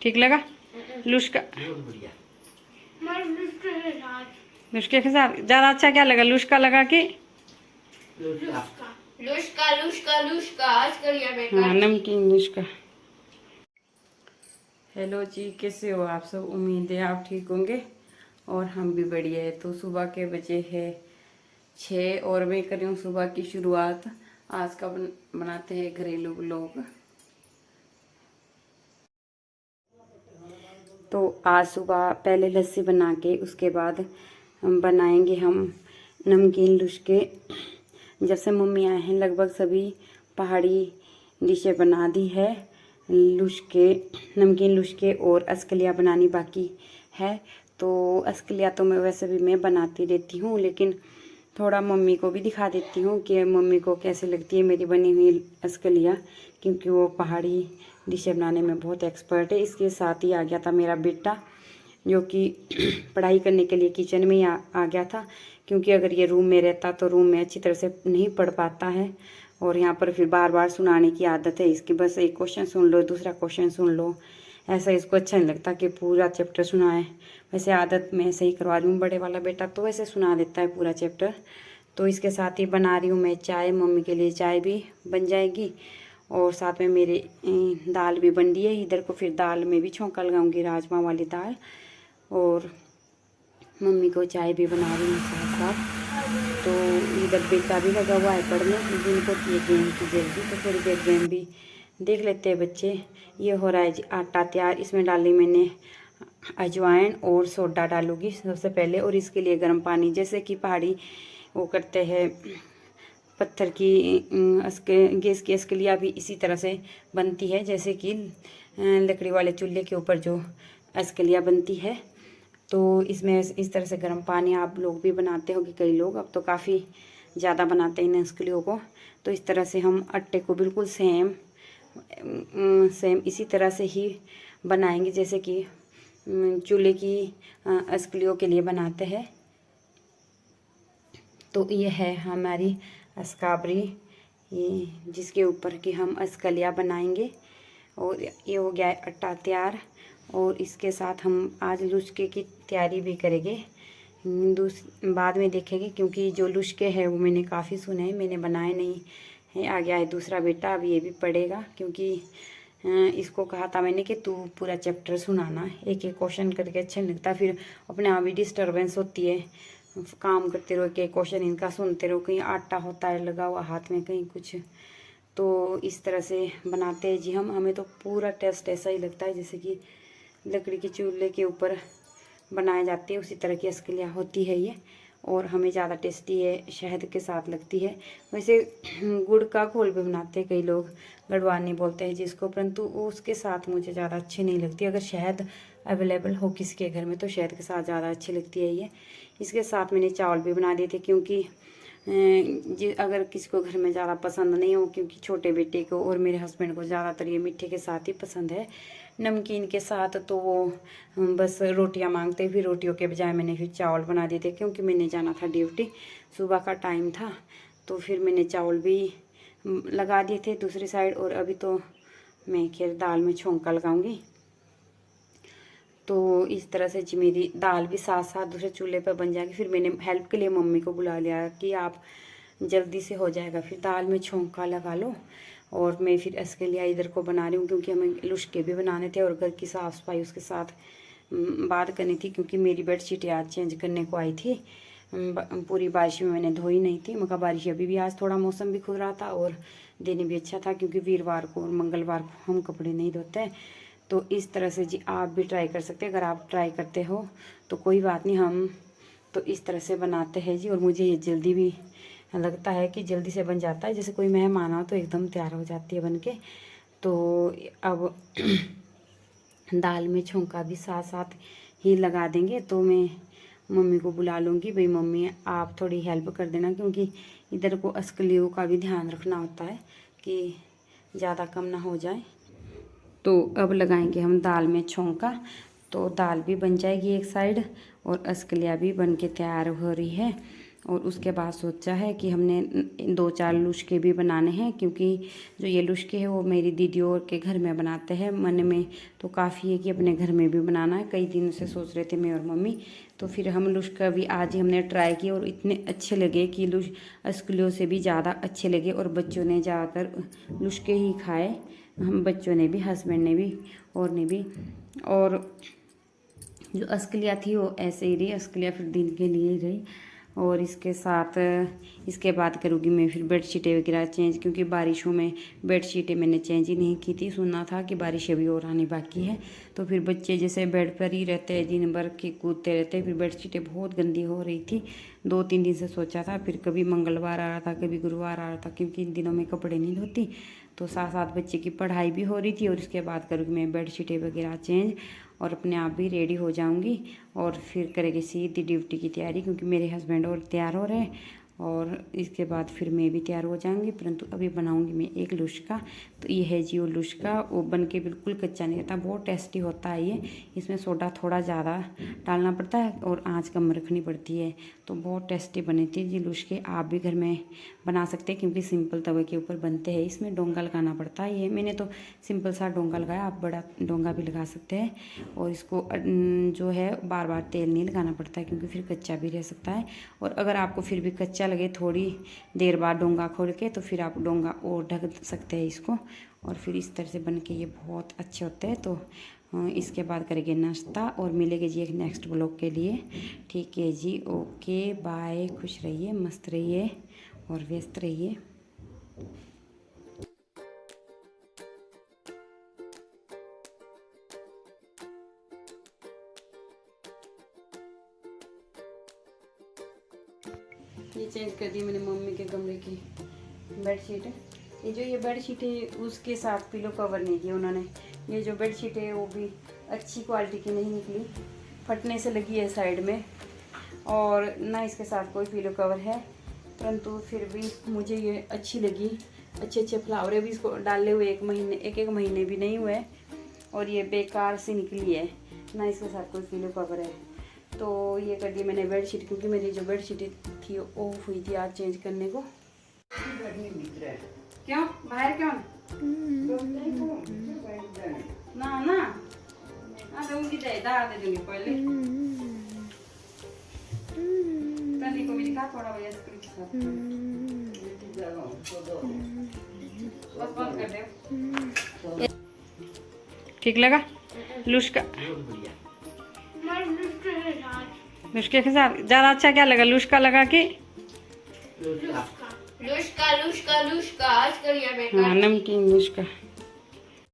ठीक लगा? लुश्का लुश्के के साथ ज़्यादा अच्छा क्या लगा? लुश्का लगा कि लुश्का लुश्का लुश्का हाँ, नमकीन लुश्का। हेलो जी, कैसे हो आप सब? उम्मीद है आप ठीक होंगे और हम भी बढ़िया है। तो सुबह के बजे है 6 और मैं कर रही हूँ सुबह की शुरुआत। आज का बनाते हैं घरेलू व्लॉग। तो आज सुबह पहले लस्सी बना के उसके बाद हम बनाएंगे हम नमकीन लुश्के। जब से मम्मी आए हैं लगभग सभी पहाड़ी डिशें बना दी है। लुश्के, नमकीन लुश्के और अस्कलिया बनानी बाकी है। तो अस्कलिया तो मैं वैसे भी मैं बनाती रहती हूँ, लेकिन थोड़ा मम्मी को भी दिखा देती हूँ कि मम्मी को कैसे लगती है मेरी बनी हुई अस्कलिया, क्योंकि वो पहाड़ी डिशें बनाने में बहुत एक्सपर्ट है। इसके साथ ही आ गया था मेरा बेटा, जो कि पढ़ाई करने के लिए किचन में ही आ गया था, क्योंकि अगर ये रूम में रहता तो रूम में अच्छी तरह से नहीं पढ़ पाता है और यहाँ पर फिर बार बार सुनाने की आदत है इसकी। बस एक क्वेश्चन सुन लो, दूसरा क्वेश्चन सुन लो, ऐसा इसको अच्छा नहीं लगता कि पूरा चैप्टर सुनाए। वैसे आदत मैं ऐसे ही करवा रही हूँ। बड़े वाला बेटा तो वैसे सुना देता है पूरा चैप्टर। तो इसके साथ ही बना रही हूँ मैं चाय। मम्मी के लिए चाय भी बन जाएगी और साथ में मेरे दाल भी बन रही है। इधर को फिर दाल में भी छौंका लगाऊंगी, राजमा वाली दाल, और मम्मी को चाय भी बना रही हूँ साथ साथ। तो इधर बेटा भी लगा हुआ है पढ़ने, जिनको थी गेम की जल्दी, तो थोड़ी देर गेम भी देख लेते हैं बच्चे। ये हो रहा है जी आटा तैयार। इसमें डाली मैंने अजवाइन और सोडा डालूंगी सबसे पहले, और इसके लिए गर्म पानी, जैसे कि पहाड़ी वो करते हैं पत्थर की गैस की अस्कलिया भी इसी तरह से बनती है, जैसे कि लकड़ी वाले चूल्हे के ऊपर जो अस्कलिया बनती है। तो इसमें इस तरह से गर्म पानी, आप लोग भी बनाते होंगे कई लोग, अब तो काफ़ी ज़्यादा बनाते हैं इन अस्कलियों को। तो इस तरह से हम आटे को बिल्कुल सेम इसी तरह से ही बनाएंगे जैसे कि चूल्हे की अस्कलियों के लिए बनाते हैं। तो ये है हमारी अस्काबरी, ये जिसके ऊपर की हम अस्कलिया बनाएंगे। और ये हो गया है आटा तैयार, और इसके साथ हम आज लुश्के की तैयारी भी करेंगे। बाद में देखेंगे, क्योंकि जो लुश्के है वो मैंने काफ़ी सुने हैं, मैंने बनाए नहीं है। आ गया है दूसरा बेटा, अब ये भी पढ़ेगा, क्योंकि इसको कहा था मैंने कि तू पूरा चैप्टर सुनाना, एक एक क्वेश्चन करके अच्छा नहीं लगता, फिर अपने आप ही डिस्टर्बेंस होती है। काम करते रहो, एक क्वेश्चन इनका सुनते रहो, कहीं आटा होता है लगा हुआ हाथ में, कहीं कुछ। तो इस तरह से बनाते हैं जी हम। हमें तो पूरा टेस्ट ऐसा ही लगता है जैसे कि लकड़ी के चूल्हे के ऊपर बनाए जाते हैं, उसी तरह की अस्कलिया होती है ये। और हमें ज़्यादा टेस्टी है, शहद के साथ लगती है। वैसे गुड़ का घोल भी बनाते हैं कई लोग, गड़वानी बोलते हैं जिसको, परंतु उसके साथ मुझे ज़्यादा अच्छी नहीं लगती। अगर शहद अवेलेबल हो किसी के घर में तो शहद के साथ ज़्यादा अच्छी लगती है ये। इसके साथ मैंने चावल भी बना दिए थे, क्योंकि अगर किसी को घर में ज़्यादा पसंद नहीं हो, क्योंकि छोटे बेटे को और मेरे हस्बैंड को ज़्यादातर ये मीठे के साथ ही पसंद है, नमकीन के साथ, तो वो बस रोटियां मांगते। फिर रोटियों के बजाय मैंने फिर चावल बना दिए थे, क्योंकि मैंने जाना था ड्यूटी, सुबह का टाइम था। तो फिर मैंने चावल भी लगा दिए थे दूसरी साइड, और अभी तो मैं खैर दाल में छौंका लगाऊंगी। तो इस तरह से जी मेरी दाल भी साथ साथ दूसरे चूल्हे पर बन जाएगी। फिर मैंने हेल्प के लिए मम्मी को बुला लिया कि आप जल्दी से हो जाएगा, फिर दाल में छौंका लगा लो। और मैं फिर इसके लिए इधर को बना रही हूँ, क्योंकि हमें लुश्के भी बनाने थे और घर की साफ़ सफाई उसके साथ बात करनी थी, क्योंकि मेरी बेडशीट आज चेंज करने को आई थी। पूरी बारिश में मैंने धोई नहीं थी, मगर बारिश अभी भी, आज थोड़ा मौसम भी खुल रहा था और दिन भी अच्छा था, क्योंकि वीरवार को और मंगलवार को हम कपड़े नहीं धोते। तो इस तरह से जी आप भी ट्राई कर सकते हैं। अगर आप ट्राई करते हो तो कोई बात नहीं, हम तो इस तरह से बनाते हैं जी। और मुझे ये जल्दी भी लगता है कि जल्दी से बन जाता है, जैसे कोई मेहमान हो तो एकदम तैयार हो जाती है बन के। तो अब दाल में छौंका भी साथ साथ ही लगा देंगे। तो मैं मम्मी को बुला लूँगी, भाई मम्मी आप थोड़ी हेल्प कर देना, क्योंकि इधर को अस्कलियों का भी ध्यान रखना होता है कि ज़्यादा कम ना हो जाए। तो अब लगाएंगे हम दाल में छौंका। तो दाल भी बन जाएगी एक साइड और अस्कलिया भी बन के तैयार हो रही है। और उसके बाद सोचा है कि हमने 2-4 लुश्के भी बनाने हैं, क्योंकि जो ये लुश्के है वो मेरी दीदी और के घर में बनाते हैं मन में, तो काफ़ी है कि अपने घर में भी बनाना है। कई दिनों से सोच रहे थे मैं और मम्मी, तो फिर हम लुश्का भी आज ही हमने ट्राई किया और इतने अच्छे लगे कि असकुलियों से भी ज़्यादा अच्छे लगे। और बच्चों ने ज़्यादातर लुश्के ही खाए, हम बच्चों ने भी, हस्बैंड ने भी और ने भी। और जो असकलिया थी वो ऐसे ही रही, असकलिया फिर दिन के लिए ही रही। और इसके साथ इसके बाद करूँगी मैं फिर बेडशीटें वगैरह चेंज, क्योंकि बारिशों में बेडशीटें मैंने चेंज ही नहीं की थी। सुना था कि बारिश अभी और आने बाकी है, तो फिर बच्चे जैसे बेड पर ही रहते हैं दिन भर के कूदते रहते हैं, फिर बेडशीटें बहुत गंदी हो रही थी। 2-3 दिन से सोचा था, फिर कभी मंगलवार आ रहा था, कभी गुरुवार आ रहा था, क्योंकि इन दिनों में कपड़े नहीं धोती। तो साथ साथ बच्चे की पढ़ाई भी हो रही थी। और इसके बाद करूँगी मैं बेडशीटें वगैरह चेंज और अपने आप भी रेडी हो जाऊंगी और फिर करेंगे सीधी ड्यूटी की तैयारी, क्योंकि मेरे हस्बैंड और तैयार हो रहे हैं और इसके बाद फिर मैं भी तैयार हो जाऊंगी। परंतु अभी बनाऊंगी मैं एक लुश्का। तो ये है जी वो लुश्का, वो बन के बिल्कुल कच्चा नहीं रहता, बहुत टेस्टी होता है ये। इसमें सोडा थोड़ा ज़्यादा डालना पड़ता है और आँच कम रखनी पड़ती है, तो बहुत टेस्टी बने थे जी लुश्के। आप भी घर में बना सकते हैं, क्योंकि सिंपल तवे के ऊपर बनते हैं। इसमें डोंगा लगाना पड़ता है, ये मैंने तो सिंपल सा डोंगा लगाया, आप बड़ा डोंगा भी लगा सकते हैं। और इसको जो है बार बार तेल नहीं लगाना पड़ता है, क्योंकि फिर कच्चा भी रह सकता है। और अगर आपको फिर भी कच्चा लगे थोड़ी देर बाद डोंगा खोल के, तो फिर आप डोंगा और ढक सकते हैं इसको। और फिर इस तरह से बन के ये बहुत अच्छे होते हैं। तो इसके बाद करेंगे नाश्ता और मिलेंगे जी एक नेक्स्ट ब्लॉग के लिए। ठीक है जी, ओके बाय, खुश रहिए, मस्त रहिए और व्यस्त रहिए। ये चेंज कर दी मैंने मम्मी के कमरे की बेडशीट। ये बेडशीट है उसके साथ पिलो कवर नहीं किया उन्होंने। ये जो बेडशीट है वो भी अच्छी क्वालिटी की नहीं निकली, फटने से लगी है साइड में, और ना इसके साथ कोई पिलो कवर है। परंतु फिर भी मुझे ये अच्छी लगी, अच्छे अच्छे फ्लावर भी इसको डाले हुए एक महीने भी नहीं हुए, और ये बेकार सी निकली है, ना इसके साथ कोई पिलो कवर है। तो ये कर दी मैंने बेडशीट, क्योंकि मेरी जो बेडशीट थी ऑफ हुई थी आज चेंज करने को। क्यों बाहर क्यों ना ना दूंगी, दे दूंगी पहले तनी को भी दिखा थोड़ा भैया स्क्रीन के साथ। बस बंद कर दे। ठीक लगा लुश्का? लुश्के के साथ ज़्यादा अच्छा क्या लगा, लुश्का लगा कि लुश्का लुश्का लुश्का आज कर हाँ नमकीन लुश्का।